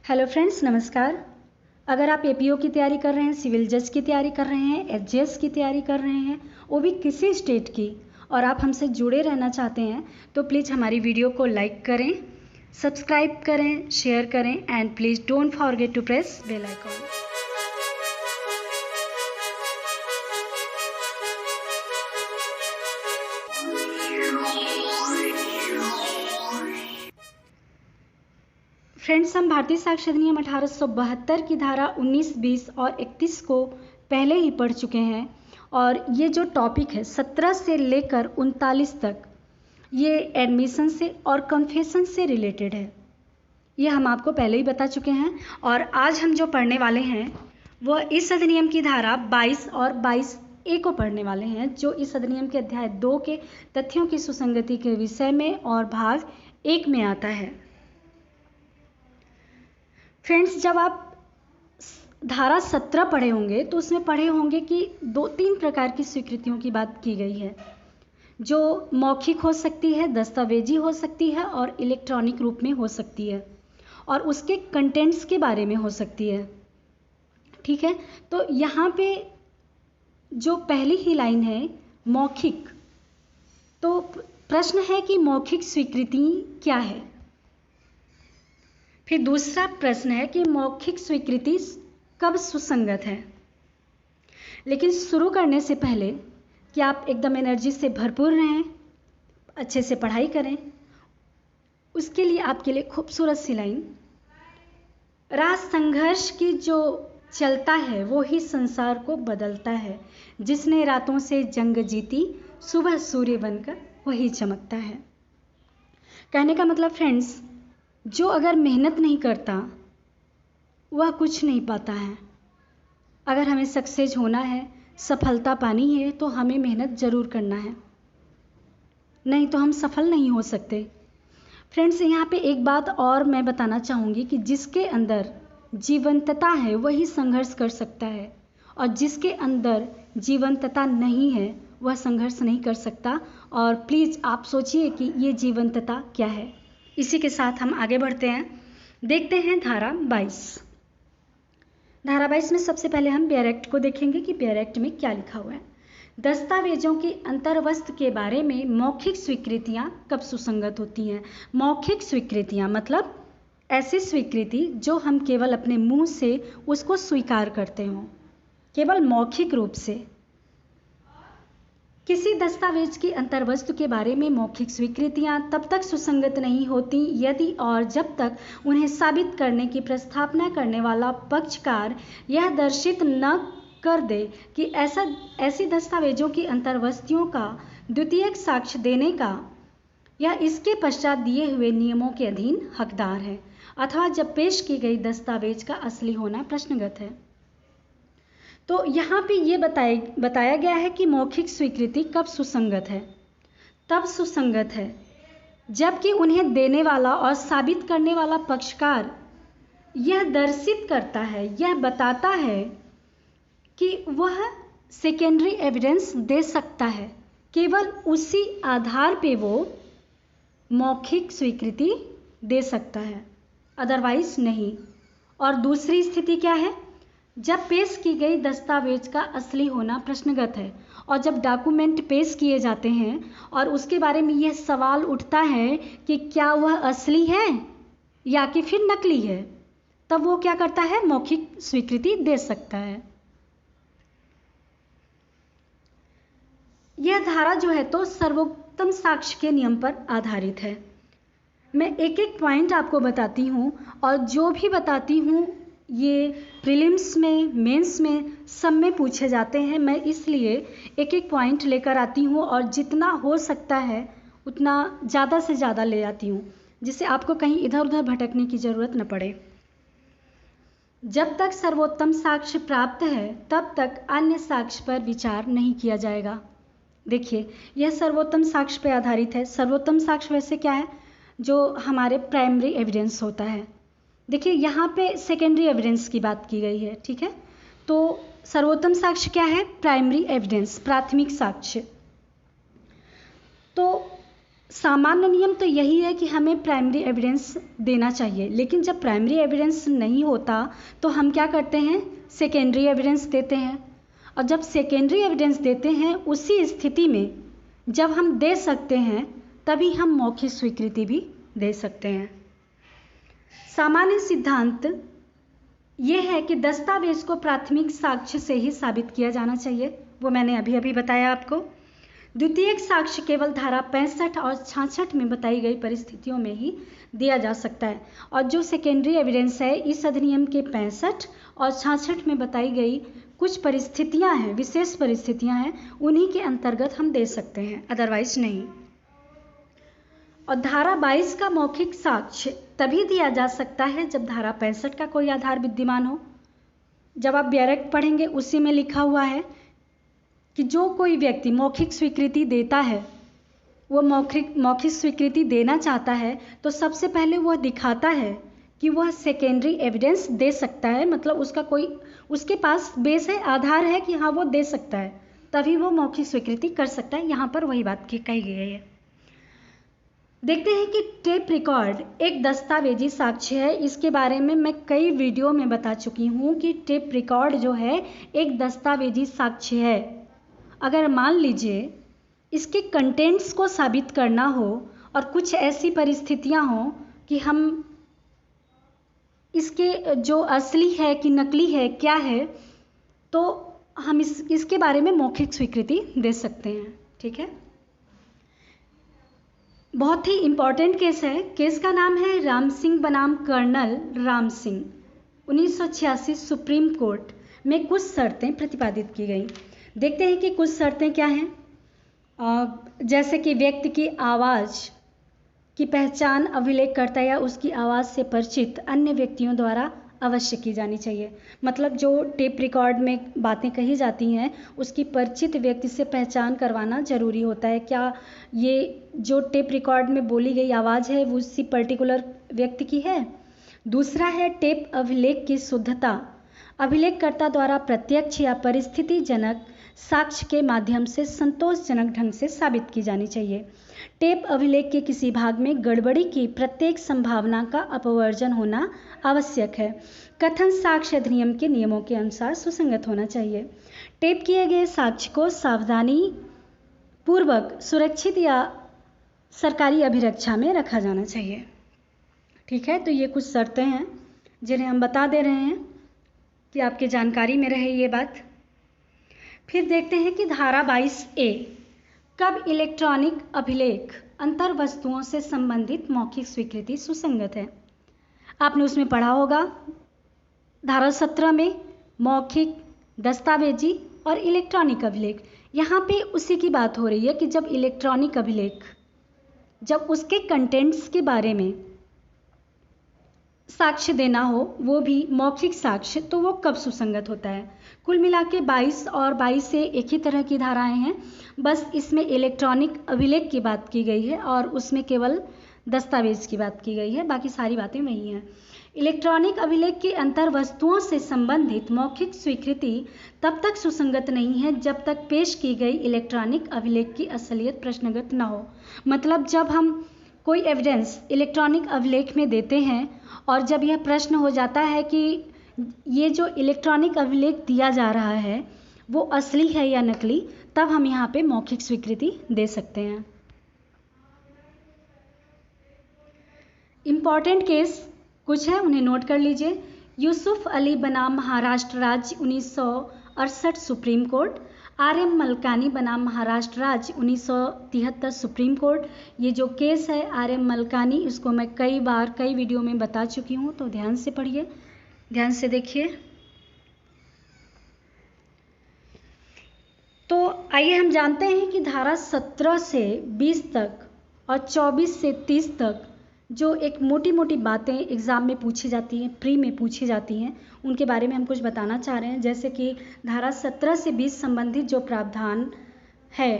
Hello friends, नमस्कार। अगर आप एपीओ की तैयारी कर रहे हैं, सिविल जज की तैयारी कर रहे हैं, एचजीएस की तैयारी कर रहे हैं, वो भी किसी स्टेट की, और आप हमसे जुड़े रहना चाहते हैं तो प्लीज़ हमारी वीडियो को लाइक करें, सब्सक्राइब करें, शेयर करें and please don't forget to press bell icon. Friends, हम भारतीय साक्ष्य अधिनियम 1872 की धारा 19, 20 और 31 को पहले ही पढ़ चुके हैं और ये जो टॉपिक है 17 से लेकर 39 तक ये एडमिशन से और कन्फेशन से रिलेटेड है। ये हम आपको पहले ही बता चुके हैं और आज हम जो पढ़ने वाले हैं वह इस अधिनियम की धारा 22 और 22A को पढ़ने वाले हैं, जो इस अधिनियम के अध्याय 2 के तथ्यों की सुसंगति के विषय में और भाग 1 में आता है। फ्रेंड्स, जब आप धारा 17 पढ़े होंगे तो उसमें पढ़े होंगे कि 2-3 प्रकार की स्वीकृतियों की बात की गई है, जो मौखिक हो सकती है, दस्तावेजी हो सकती है और इलेक्ट्रॉनिक रूप में हो सकती है और उसके कंटेंट्स के बारे में हो सकती है। ठीक है, तो यहाँ पे जो पहली ही लाइन है मौखिक, तो प्रश्न है कि मौखिक स्वीकृति क्या है। फिर दूसरा प्रश्न है कि मौखिक स्वीकृति कब सुसंगत है। लेकिन शुरू करने से पहले कि आप एकदम एनर्जी से भरपूर रहें, अच्छे से पढ़ाई करें, उसके लिए आपके लिए खूबसूरत सी लाइन, राह संघर्ष की जो चलता है वो ही संसार को बदलता है, जिसने रातों से जंग जीती सुबह सूर्य बनकर वही चमकता है। कहने का मतलब फ्रेंड्स, जो अगर मेहनत नहीं करता वह कुछ नहीं पाता है। अगर हमें सक्सेस होना है, सफलता पानी है, तो हमें मेहनत ज़रूर करना है, नहीं तो हम सफल नहीं हो सकते। फ्रेंड्स, यहाँ पे एक बात और मैं बताना चाहूँगी कि जिसके अंदर जीवंतता है वही संघर्ष कर सकता है और जिसके अंदर जीवंतता नहीं है वह संघर्ष नहीं कर सकता। और प्लीज़ आप सोचिए कि ये जीवंतता क्या है। इसी के साथ हम आगे बढ़ते हैं, देखते हैं धारा 22। धारा 22 में सबसे पहले हम बेयर एक्ट को देखेंगे कि बेयर एक्ट में क्या लिखा हुआ है। दस्तावेजों की अंतर्वस्त्र के बारे में मौखिक स्वीकृतियां कब सुसंगत होती हैं। मौखिक स्वीकृतियां मतलब ऐसी स्वीकृति जो हम केवल अपने मुंह से उसको स्वीकार करते हों, केवल मौखिक रूप से। किसी दस्तावेज की अंतर्वस्तु के बारे में मौखिक स्वीकृतियां तब तक सुसंगत नहीं होती यदि और जब तक उन्हें साबित करने की प्रस्तावना करने वाला पक्षकार यह दर्शित न कर दे कि ऐसी दस्तावेजों की अंतर्वस्तुओं का द्वितीयक साक्ष्य देने का या इसके पश्चात दिए हुए नियमों के अधीन हकदार है, अथवा जब पेश की गई दस्तावेज का असली होना प्रश्नगत है। तो यहाँ पे ये बताया गया है कि मौखिक स्वीकृति कब सुसंगत है। तब सुसंगत है जबकि उन्हें देने वाला और साबित करने वाला पक्षकार यह दर्शित करता है, यह बताता है कि वह सेकेंडरी एविडेंस दे सकता है, केवल उसी आधार पे वो मौखिक स्वीकृति दे सकता है, अदरवाइज नहीं। और दूसरी स्थिति क्या है, जब पेश की गई दस्तावेज का असली होना प्रश्नगत है और जब डॉक्यूमेंट पेश किए जाते हैं और उसके बारे में यह सवाल उठता है कि क्या वह असली है या कि फिर नकली है, तब वो क्या करता है, मौखिक स्वीकृति दे सकता है। यह धारा जो है तो सर्वोत्तम साक्ष्य के नियम पर आधारित है। मैं एक एक पॉइंट आपको बताती हूँ और जो भी बताती हूँ ये प्रीलिम्स में, मेंस में, सब में पूछे जाते हैं। मैं इसलिए एक एक पॉइंट लेकर आती हूँ और जितना हो सकता है उतना ज़्यादा से ज़्यादा ले आती हूँ, जिससे आपको कहीं इधर उधर भटकने की ज़रूरत न पड़े। जब तक सर्वोत्तम साक्ष्य प्राप्त है तब तक अन्य साक्ष्य पर विचार नहीं किया जाएगा। देखिए, यह सर्वोत्तम साक्ष्य पर आधारित है। सर्वोत्तम साक्ष्य वैसे क्या है, जो हमारे प्राइमरी एविडेंस होता है। देखिए, यहाँ पे सेकेंडरी एविडेंस की बात की गई है, ठीक है। तो सर्वोत्तम साक्ष्य क्या है, प्राइमरी एविडेंस, प्राथमिक साक्ष्य। तो सामान्य नियम तो यही है कि हमें प्राइमरी एविडेंस देना चाहिए, लेकिन जब प्राइमरी एविडेंस नहीं होता तो हम क्या करते हैं, सेकेंडरी एविडेंस देते हैं। और जब सेकेंडरी एविडेंस देते हैं, उसी स्थिति में जब हम दे सकते हैं तभी हम मौखिक स्वीकृति भी दे सकते हैं। सामान्य सिद्धांत ये है कि दस्तावेज को प्राथमिक साक्ष्य से ही साबित किया जाना चाहिए, वो मैंने अभी अभी बताया आपको। द्वितीयक साक्ष्य केवल धारा 65 और 66 में बताई गई परिस्थितियों में ही दिया जा सकता है, और जो सेकेंडरी एविडेंस है इस अधिनियम के 65 और 66 में बताई गई कुछ परिस्थितियां हैं, विशेष परिस्थितियां हैं, उन्हीं के अंतर्गत हम दे सकते हैं, अदरवाइज नहीं। और धारा 22 का मौखिक साक्ष्य तभी दिया जा सकता है जब धारा 65 का कोई आधार विद्यमान हो। जब आप डायरेक्ट पढ़ेंगे उसी में लिखा हुआ है कि जो कोई व्यक्ति मौखिक स्वीकृति देता है, वो मौखिक स्वीकृति देना चाहता है, तो सबसे पहले वह दिखाता है कि वह सेकेंडरी एविडेंस दे सकता है, मतलब उसके पास बेस है, आधार है कि हाँ वो दे सकता है, तभी वो मौखिक स्वीकृति कर सकता है। यहाँ पर वही बात कही गई है। देखते हैं कि टेप रिकॉर्ड एक दस्तावेजी साक्ष्य है। इसके बारे में मैं कई वीडियो में बता चुकी हूँ कि टेप रिकॉर्ड जो है एक दस्तावेजी साक्ष्य है। अगर मान लीजिए इसके कंटेंट्स को साबित करना हो और कुछ ऐसी परिस्थितियां हो कि हम इसके जो असली है कि नकली है क्या है, तो हम इसके बारे में मौखिक स्वीकृति दे सकते हैं। ठीक है, बहुत ही इम्पॉर्टेंट केस है। केस का नाम है राम सिंह बनाम colonel Ram Singh, 1986 supreme court में कुछ शर्तें प्रतिपादित की गई। देखते हैं कि कुछ शर्तें क्या हैं। जैसे कि व्यक्ति की आवाज़ की पहचान अभिलेखकर्ता या उसकी आवाज़ से परिचित अन्य व्यक्तियों द्वारा अवश्य की जानी चाहिए। मतलब जो टेप रिकॉर्ड में बातें कही जाती हैं उसकी परिचित व्यक्ति से पहचान करवाना ज़रूरी होता है। क्या ये जो टेप रिकॉर्ड में बोली गई आवाज़ है वो उसी पर्टिकुलर व्यक्ति की है। दूसरा है टेप अभिलेख की शुद्धता। अभिलेखकर्ता द्वारा प्रत्यक्ष या परिस्थितिजनक साक्ष्य के माध्यम से संतोषजनक ढंग से साबित की जानी चाहिए। टेप अभिलेख के किसी भाग में गड़बड़ी की प्रत्येक संभावना का अपवर्जन होना आवश्यक है। कथन साक्ष्य अधिनियम के नियमों के अनुसार सुसंगत होना चाहिए। टेप किए गए साक्ष्य को सावधानी पूर्वक सुरक्षित या सरकारी अभिरक्षा में रखा जाना चाहिए। ठीक है, तो ये कुछ शर्तें हैं जिन्हें हम बता दे रहे हैं कि आपके जानकारी में रहे ये बात। फिर देखते हैं कि धारा 22A कब इलेक्ट्रॉनिक अभिलेख अंतर वस्तुओं से संबंधित मौखिक स्वीकृति सुसंगत है। आपने उसमें पढ़ा होगा धारा 17 में मौखिक, दस्तावेजी और इलेक्ट्रॉनिक अभिलेख। यहाँ पे उसी की बात हो रही है कि जब इलेक्ट्रॉनिक अभिलेख, जब उसके कंटेंट्स के बारे में साक्ष्य देना हो, वो भी मौखिक साक्ष्य, तो वो कब सुसंगत होता है। कुल मिला के 22 और 22 से एक ही तरह की धाराएं हैं, बस इसमें इलेक्ट्रॉनिक अभिलेख की बात की गई है और उसमें केवल दस्तावेज की बात की गई है, बाकी सारी बातें वही हैं। इलेक्ट्रॉनिक अभिलेख की अंतर वस्तुओं से संबंधित मौखिक स्वीकृति तब तक सुसंगत नहीं है जब तक पेश की गई इलेक्ट्रॉनिक अभिलेख की असलियत प्रश्नगत न हो। मतलब जब हम कोई एविडेंस इलेक्ट्रॉनिक अभिलेख में देते हैं और जब यह प्रश्न हो जाता है कि ये जो इलेक्ट्रॉनिक अभिलेख दिया जा रहा है वो असली है या नकली, तब हम यहाँ पे मौखिक स्वीकृति दे सकते हैं। इम्पॉर्टेंट केस कुछ है, उन्हें नोट कर लीजिए। यूसुफ अली बनाम महाराष्ट्र राज्य 1968 सुप्रीम कोर्ट, RM मलकानी बनाम महाराष्ट्र राज्य 1973 सुप्रीम कोर्ट। ये जो केस है RM मलकानी, इसको मैं कई बार कई वीडियो में बता चुकी हूँ, तो ध्यान से पढ़िए, ध्यान से देखिए। तो आइए हम जानते हैं कि धारा 17 से 20 तक और 24 से 30 तक जो एक मोटी मोटी बातें एग्ज़ाम में पूछी जाती हैं, प्री में पूछी जाती हैं, उनके बारे में हम कुछ बताना चाह रहे हैं। जैसे कि धारा 17 से 20 संबंधित जो प्रावधान है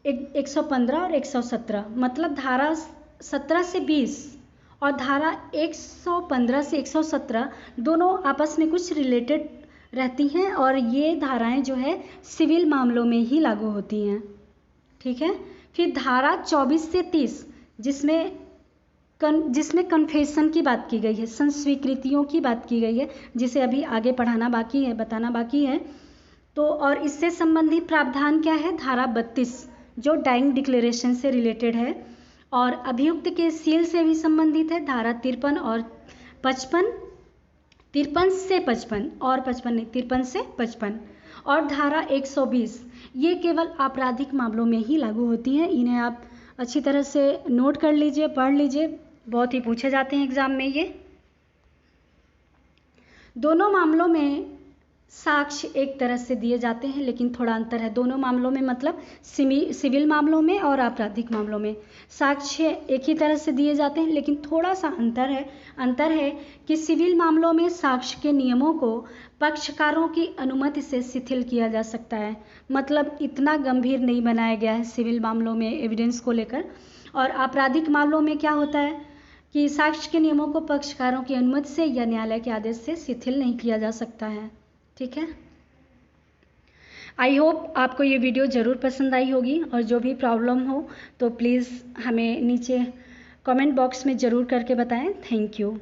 115 और 117, मतलब धारा 17 से 20 और धारा 115 से 117 दोनों आपस में कुछ रिलेटेड रहती हैं और ये धाराएं जो है सिविल मामलों में ही लागू होती हैं। ठीक है, फिर धारा 24 से 30 जिसमें कन्फेशन की बात की गई है, संस्वीकृतियों की बात की गई है, जिसे अभी आगे पढ़ाना बाकी है, बताना बाकी है। तो और इससे संबंधित प्रावधान क्या है? धारा 32 जो डाइंग डिक्लेरेशन से रिलेटेड है, और अभियुक्त के सील से भी संबंधित है, धारा 53 और 55, 53 से 55 और 55 नहीं, 53 से 55, और धारा 120 ये केवल आपराधिक मामलों में ही लागू होती हैं। इन्हें आप अच्छी तरह से नोट कर लीजिए, पढ़ लीजिए, बहुत ही पूछे जाते हैं एग्जाम में ये। दोनों मामलों में साक्ष्य एक तरह से दिए जाते हैं, लेकिन थोड़ा अंतर है दोनों मामलों में, मतलब सिविल मामलों में और आपराधिक मामलों में साक्ष्य एक ही तरह से दिए जाते हैं, लेकिन थोड़ा सा अंतर है कि सिविल मामलों में साक्ष्य के नियमों को पक्षकारों की अनुमति से शिथिल किया जा सकता है, मतलब इतना गंभीर नहीं बनाया गया है सिविल मामलों में एविडेंस को लेकर। और आपराधिक मामलों में क्या होता है कि साक्ष्य के नियमों को पक्षकारों की अनुमति से या न्यायालय के आदेश से शिथिल नहीं किया जा सकता है। ठीक है, आई होप आपको ये वीडियो ज़रूर पसंद आई होगी, और जो भी प्रॉब्लम हो तो प्लीज़ हमें नीचे कमेंट बॉक्स में ज़रूर करके बताएं। Thank you.